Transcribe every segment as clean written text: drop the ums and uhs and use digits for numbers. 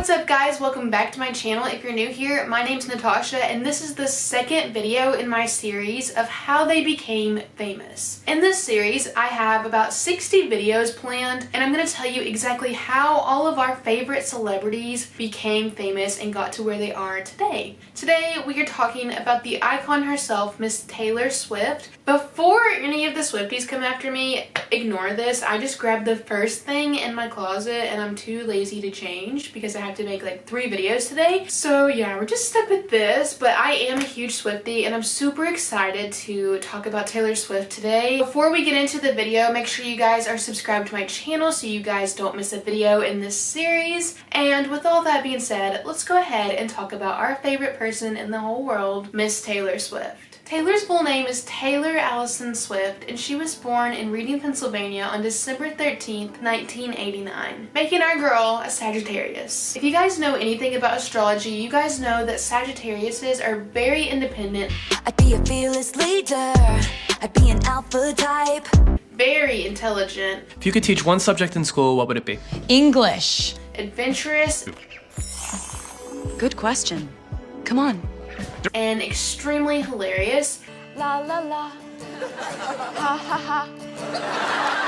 What's up guys, welcome back to my channel. If you're new here, my name's Natosha and this is the second video in my series of how they became famous. In this series, I have about 60 videos planned and I'm going to tell you exactly how all of our favorite celebrities became famous and got to where they are today. Today we are talking about the icon herself, Miss Taylor Swift. Before any of the Swifties come after me, ignore this. I just grabbed the first thing in my closet and I'm too lazy to change because I have to make like 3 videos today. So yeah, we're just stuck with this, but I am a huge Swiftie and I'm super excited to talk about Taylor Swift today. Before we get into the video, make sure you guys are subscribed to my channel so you guys don't miss a video in this series. And with all that being said, let's go ahead and talk about our favorite person in the whole world, Miss Taylor Swift. Taylor's full name is Taylor Allison Swift, and she was born in Reading, Pennsylvania on December 13th, 1989, making our girl a Sagittarius. If you guys know anything about astrology, you guys know that Sagittariuses are very independent. I'd be a fearless leader. I'd be an alpha type. Very intelligent. If you could teach one subject in school, what would it be? English. Adventurous. Good question. Come on. And extremely hilarious. La la la. Ha ha ha.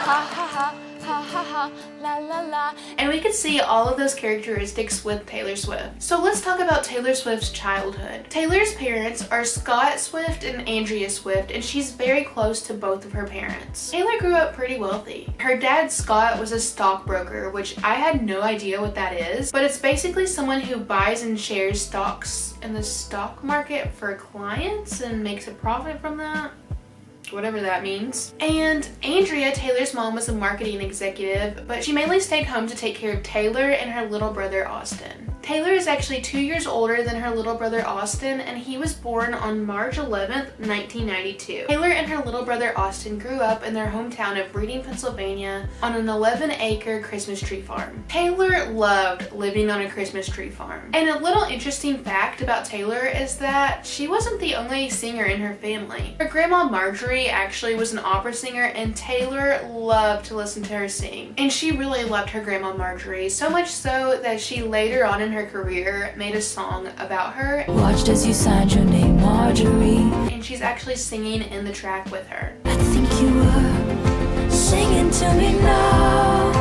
Ha ha ha. Ha ha ha. La la la. And we could see all of those characteristics with Taylor Swift. So let's talk about Taylor Swift's childhood. Taylor's parents are Scott Swift and Andrea Swift, and she's very close to both of her parents. Taylor grew up pretty wealthy. Her dad, Scott, was a stockbroker, which I had no idea what that is, but it's basically someone who buys and shares stocks in the stock market for clients and makes a profit from that. Whatever that means. And Andrea, Taylor's mom, was a marketing executive, but she mainly stayed home to take care of Taylor and her little brother Austin. Taylor is actually 2 years older than her little brother Austin, and he was born on March 11th, 1992. Taylor and her little brother Austin grew up in their hometown of Reading, Pennsylvania on an 11-acre Christmas tree farm. Taylor loved living on a Christmas tree farm. And a little interesting fact about Taylor is that she wasn't the only singer in her family. Her grandma Marjorie actually was an opera singer and Taylor loved to listen to her sing. And she really loved her grandma Marjorie, so much so that she later on in her career made a song about her. Watched as you signed your name, Marjorie. And she's actually singing in the track with her. I think you were singing to me now.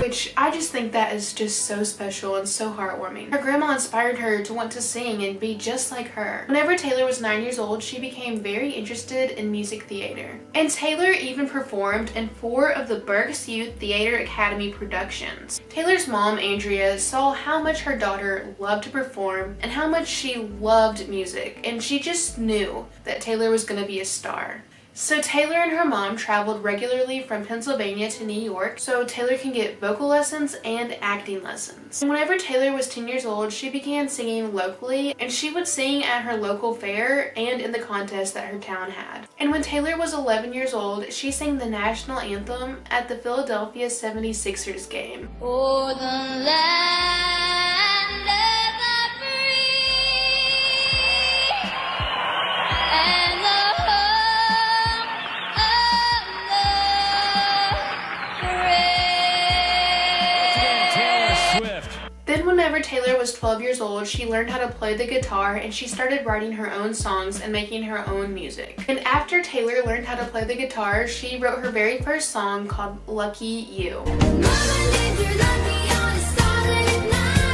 Which I just think that is just so special and so heartwarming. Her grandma inspired her to want to sing and be just like her. Whenever Taylor was 9 years old, she became very interested in music theater. And Taylor even performed in 4 of the Berks Youth Theater Academy productions. Taylor's mom, Andrea, saw how much her daughter loved to perform and how much she loved music, and she just knew that Taylor was going to be a star. So Taylor and her mom traveled regularly from Pennsylvania to New York so Taylor can get vocal lessons and acting lessons. And whenever Taylor was 10 years old, she began singing locally, and she would sing at her local fair and in the contest that her town had. And when Taylor was 11 years old, she sang the national anthem at the Philadelphia 76ers game. Oh, the land of the free and the home of the brave. Then whenever Taylor was 12 years old, she learned how to play the guitar and she started writing her own songs and making her own music. And after Taylor learned how to play the guitar, she wrote her very first song called Lucky You.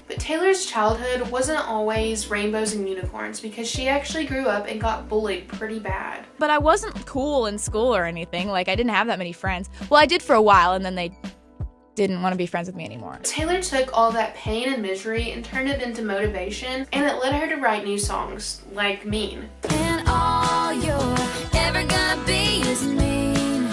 But Taylor's childhood wasn't always rainbows and unicorns because she actually grew up and got bullied pretty bad. But I wasn't cool in school or anything. Like, I didn't have that many friends. Well, I did for a while, and then they didn't want to be friends with me anymore. Taylor took all that pain and misery and turned it into motivation, and it led her to write new songs, like Mean. And all you're ever gonna be is me.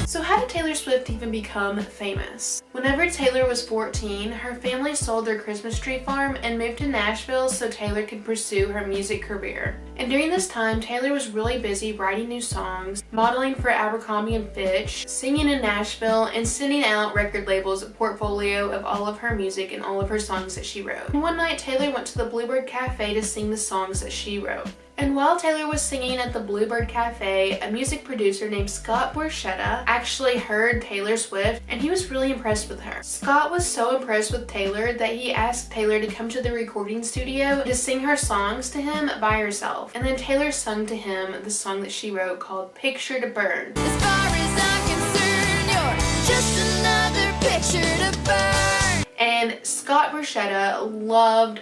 So how did Taylor Swift even become famous? Whenever Taylor was 14, her family sold their Christmas tree farm and moved to Nashville so Taylor could pursue her music career. And during this time, Taylor was really busy writing new songs, modeling for Abercrombie & Fitch, singing in Nashville, and sending out record labels a portfolio of all of her music and all of her songs that she wrote. And one night, Taylor went to the Bluebird Cafe to sing the songs that she wrote. And while Taylor was singing at the Bluebird Cafe, a music producer named Scott Borchetta actually heard Taylor Swift, and he was really impressed with her. Scott was so impressed with Taylor that he asked Taylor to come to the recording studio to sing her songs to him by herself. And then Taylor sung to him the song that she wrote called Picture to Burn. As far as I'm concerned, you're just another picture to burn. And Scott Borchetta loved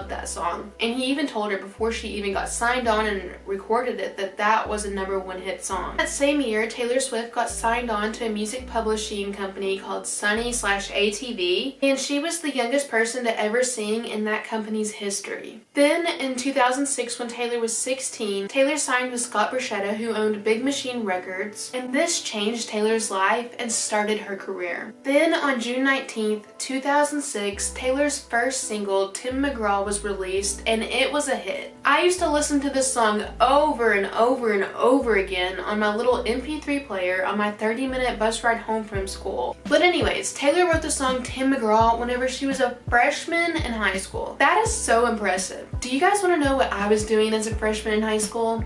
that song. And he even told her before she even got signed on and recorded it that was a #1 hit song. That same year, Taylor Swift got signed on to a music publishing company called Sony/ATV, and she was the youngest person to ever sing in that company's history. Then in 2006, when Taylor was 16, Taylor signed with Scott Borchetta, who owned Big Machine Records, and this changed Taylor's life and started her career. Then on June 19th, 2006, Taylor's first single, Tim McGraw, was released, and it was a hit. I used to listen to this song over and over again on my little MP3 player on my 30-minute bus ride home from school. But anyways, Taylor wrote the song Tim McGraw whenever she was a freshman in high school. That is so impressive. Do you guys want to know what I was doing as a freshman in high school?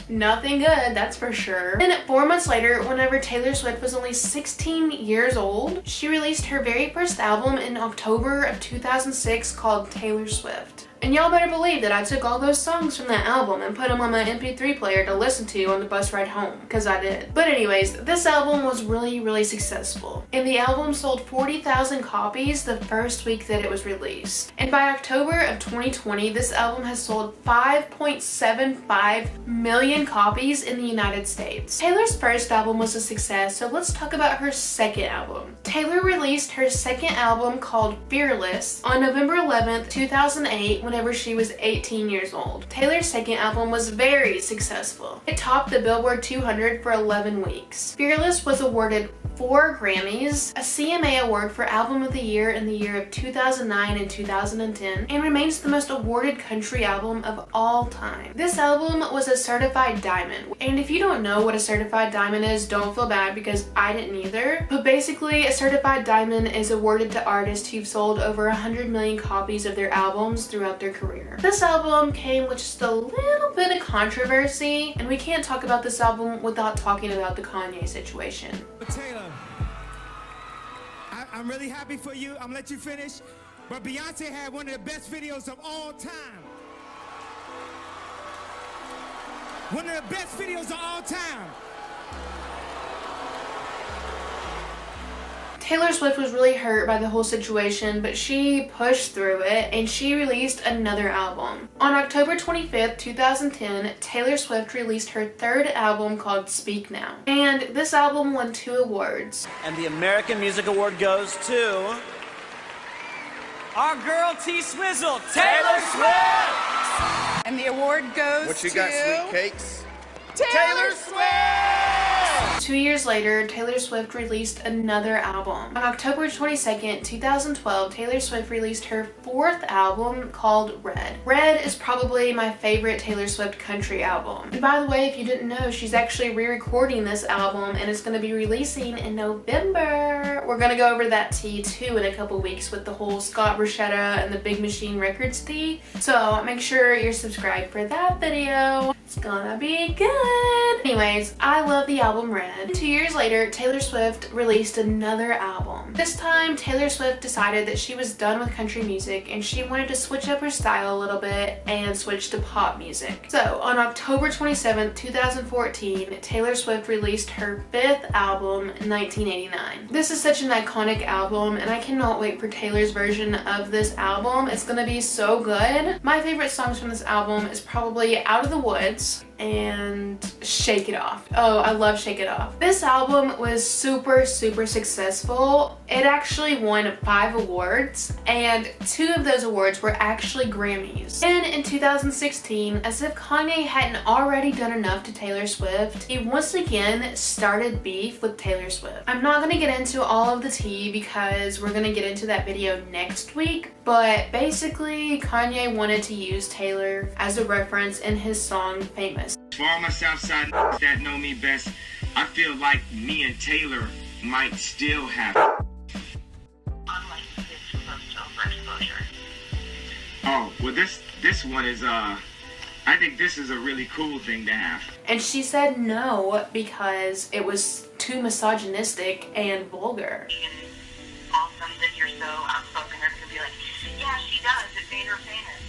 Nothing good, that's for sure. Then 4 months later, whenever Taylor Swift was only 16 years old, she released her very first album in October of 2006 called Taylor Swift. And y'all better believe that I took all those songs from that album and put them on my MP3 player to listen to on the bus ride home, because I did. But anyways, this album was really successful. And the album sold 40,000 copies the first week that it was released. And by October of 2020, this album has sold 5.75 million copies in the United States. Taylor's first album was a success, so let's talk about her second album. Taylor released her second album called Fearless on November 11th, 2008, whenever she was 18 years old. Taylor's second album was very successful. It topped the Billboard 200 for 11 weeks. Fearless was awarded 4 Grammys, a CMA award for Album of the Year in the year of 2009 and 2010, and remains the most awarded country album of all time. This album was a certified diamond. And if you don't know what a certified diamond is, don't feel bad because I didn't either. But basically, a certified diamond is awarded to artists who've sold over 100 million copies of their albums throughout their career. This album came with just a little bit of controversy, and we can't talk about this album without talking about the Kanye situation. Taylor, I'm really happy for you. I'm gonna let you finish. But Beyonce had one of the best videos of all time. One of the best videos of all time. Taylor Swift was really hurt by the whole situation, but she pushed through it and she released another album. On October 25th, 2010, Taylor Swift released her third album called Speak Now. And this album won 2 awards. And the American Music Award goes to our girl T-Swizzle, Taylor Swift! And the award goes What you to got, sweet cakes? Taylor Swift! 2 years later, Taylor Swift released another album. On October 22nd, 2012, Taylor Swift released her 4th album called Red. Red is probably my favorite Taylor Swift country album. And by the way, if you didn't know, she's actually re-recording this album and it's going to be releasing in November. We're going to go over that tea too in a couple weeks with the whole Scott Borchetta and the Big Machine Records tea. So make sure you're subscribed for that video. It's gonna be good. Anyways, I love the album Red. 2 years later, Taylor Swift released another album. This time, Taylor Swift decided that she was done with country music and she wanted to switch up her style a little bit and switch to pop music. So on October 27th, 2014, Taylor Swift released her 5th album, 1989. This is such an iconic album and I cannot wait for Taylor's version of this album. It's gonna be so good. My favorite songs from this album is probably Out of the Woods and Shake It Off. Oh, I love Shake It Off. This album was super successful. It actually won 5 awards and 2 of those awards were actually Grammys. And in 2016, as if Kanye hadn't already done enough to Taylor Swift, he once again started beef with Taylor Swift. I'm not gonna get into all of the tea because we're gonna get into that video next week, but basically Kanye wanted to use Taylor as a reference in his song Famous. For all my Southside that know me best, I feel like me and Taylor might still have Unlicensed exposure. Oh, well this one is I think this is a really cool thing to have. And she said no because it was too misogynistic and vulgar. Awesome that you're so outspoken and to be like, yeah, she does. It made her famous.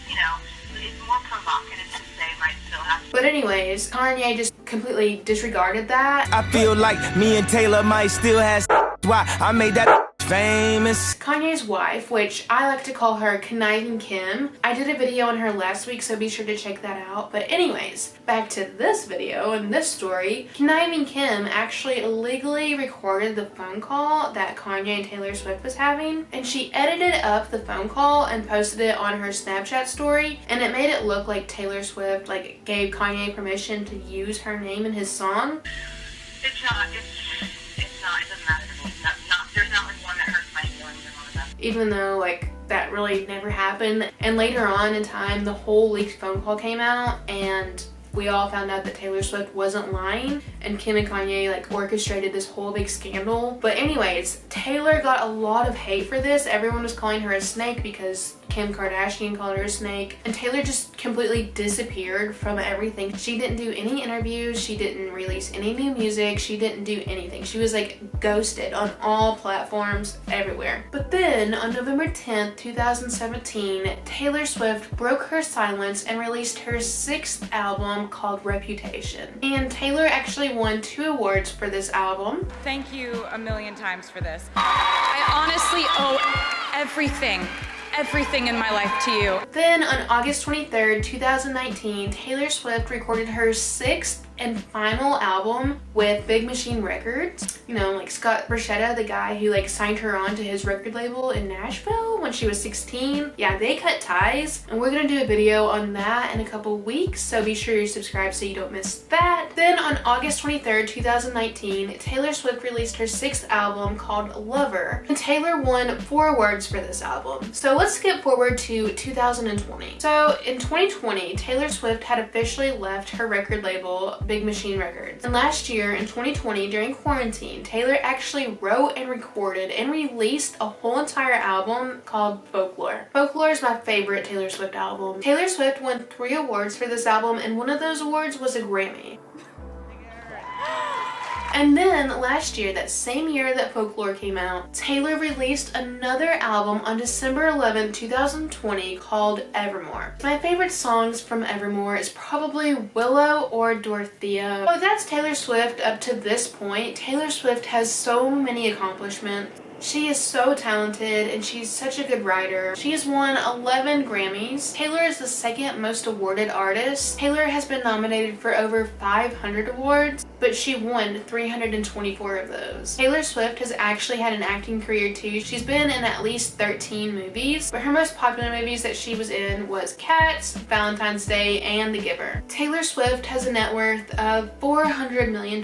You know, it's more provocative to say might still have. But anyways, Kanye just completely disregarded that. I feel like me and Taylor might still have why I made that famous. Kanye's wife, which I like to call her Conniving Kim. I did a video on her last week, so be sure to check that out. But anyways, back to this video and this story. Conniving Kim actually illegally recorded the phone call that Kanye and Taylor Swift was having, and she edited up the phone call and posted it on her Snapchat story, and it made it look like Taylor Swift gave Kanye permission to use her name in his song. It's not. It doesn't matter to me. There's not like one that hurts my feelings or one of them. Even though that really never happened. And later on in time, the whole leaked phone call came out, and we all found out that Taylor Swift wasn't lying, and Kim and Kanye orchestrated this whole big scandal. But anyways, Taylor got a lot of hate for this. Everyone was calling her a snake because Kim Kardashian called her a snake, and Taylor just completely disappeared from everything. She didn't do any interviews, she didn't release any new music, she didn't do anything. She was ghosted on all platforms, everywhere. But then on November 10th, 2017, Taylor Swift broke her silence and released her 6th album called Reputation. And Taylor actually won 2 awards for this album. Thank you a million times for this. I honestly owe everything in my life to you. Then on August 23rd, 2019, Taylor Swift recorded her 6th and final album with Big Machine Records. You know, Scott Borchetta, the guy who signed her on to his record label in Nashville when she was 16. Yeah, they cut ties, and we're gonna do a video on that in a couple weeks, so be sure you subscribe so you don't miss that. Then on August 23rd, 2019, Taylor Swift released her 6th album called Lover, and Taylor won 4 awards for this album. So let's skip forward to 2020. So in 2020, Taylor Swift had officially left her record label, Big Machine Records. And last year in 2020, during quarantine, Taylor actually wrote and recorded and released a whole entire album called Folklore. Folklore is my favorite Taylor Swift album. Taylor Swift won 3 awards for this album, and one of those awards was a Grammy. And then last year, that same year that Folklore came out, Taylor released another album on December 11, 2020 called Evermore. My favorite songs from Evermore is probably Willow or Dorothea. So that's Taylor Swift up to this point. Taylor Swift has so many accomplishments. She is so talented, and she's such a good writer. She has won 11 Grammys. Taylor is the 2nd most awarded artist. Taylor has been nominated for over 500 awards, but she won 324 of those. Taylor Swift has actually had an acting career too. She's been in at least 13 movies, but her most popular movies that she was in was Cats, Valentine's Day, and The Giver. Taylor Swift has a net worth of $400 million.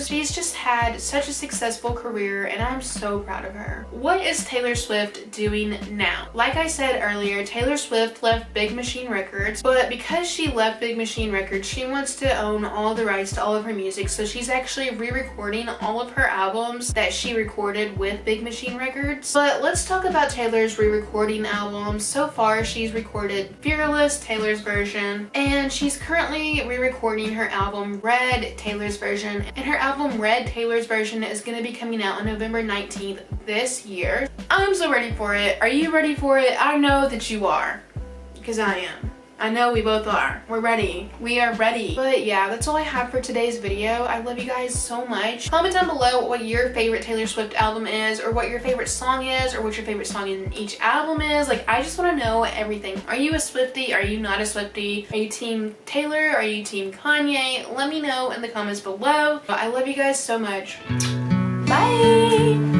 She's just had such a successful career, and I'm so proud of her. What is Taylor Swift doing now? Like I said earlier, Taylor Swift left Big Machine Records, but because she left Big Machine Records, she wants to own all the rights to all of her music, so she's actually re-recording all of her albums that she recorded with Big Machine Records. But let's talk about Taylor's re-recording albums. So far, she's recorded Fearless, Taylor's version, and she's currently re-recording her album Red, Taylor's version, and her album Red, Taylor's version is going to be coming out on November 19th this year. I'm so ready for it. Are you ready for it? I know that you are, because I am. I know we both are. We're ready. We are ready. But yeah, that's all I have for today's video. I love you guys so much. Comment down below what your favorite Taylor Swift album is, or what your favorite song is, or what your favorite song in each album is. I just want to know everything. Are you a Swiftie? Are you not a Swiftie? Are you team Taylor? Are you team Kanye? Let me know in the comments below. I love you guys so much. Bye!